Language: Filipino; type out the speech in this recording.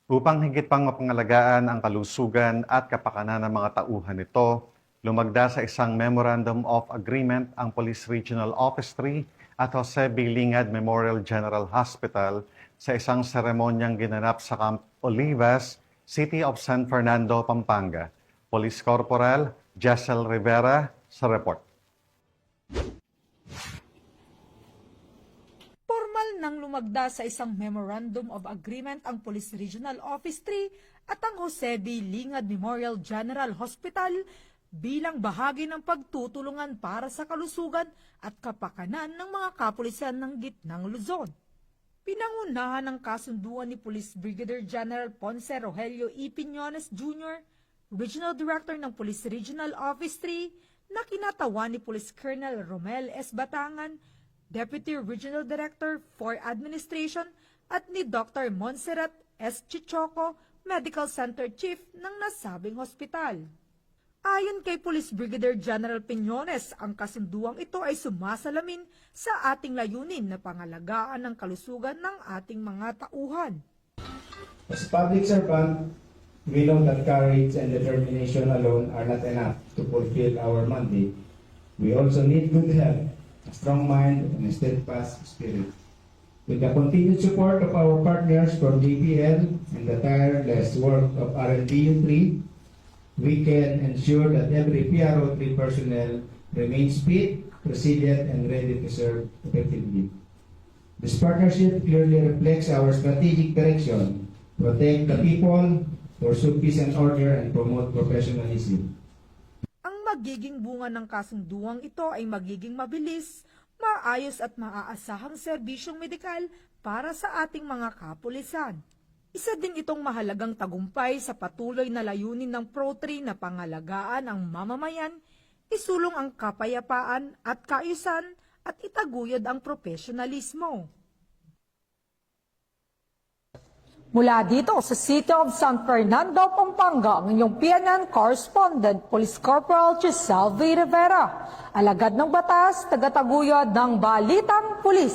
Upang higit pang mapangalagaan ang kalusugan at kapakanan ng mga tauhan nito, lumagda sa isang Memorandum of Agreement ang Police Regional Office 3 at Jose B. Lingad Memorial General Hospital sa isang seremonyang ginanap sa Camp Olivas, City of San Fernando, Pampanga. Police Corporal Jessel Rivera sa report. Formal nang lumagda sa isang Memorandum of Agreement ang Police Regional Office 3 at ang Jose B. Lingad Memorial General Hospital bilang bahagi ng pagtutulungan para sa kalusugan at kapakanan ng mga kapulisan ng Gitnang Luzon. Pinangunahan ng kasunduan ni Police Brigadier General Ponce Rogelio E. Piñones Jr., Regional Director ng Police Regional Office 3, na kinatawan ni Police Colonel Romel S. Batangan, Deputy Regional Director for Administration, at ni Dr. Montserrat S. Chichoco, Medical Center Chief ng nasabing hospital. Ayon kay Police Brigadier General Piñones, ang kasunduang ito ay sumasalamin sa ating layunin na pangalagaan ng kalusugan ng ating mga tauhan. As public servant, we know that courage and determination alone are not enough to fulfill our mandate. We also need good health, a strong mind, and a steadfast spirit. With the continued support of our partners from DPL and the tireless work of RNDU 3, we can ensure that every PRO 3 personnel remains fit, resilient, and ready to serve effectively. This partnership clearly reflects our strategic direction: protect the people, pursue peace and order, and promote professionalism. Ang magiging bunga ng kasunduang ito ay magiging mabilis, maayos at maaasahang serbisyong medikal para sa ating mga kapulisan. Isa din itong mahalagang tagumpay sa patuloy na layunin ng Pro-3 na pangalagaan ang mamamayan, isulong ang kapayapaan at kaayusan at itaguyod ang profesionalismo. Mula dito sa City of San Fernando, Pampanga, ang inyong PNN correspondent, Police Corporal Giselle V. Rivera, alagad ng batas, tagataguyod ng Balitang Pulis.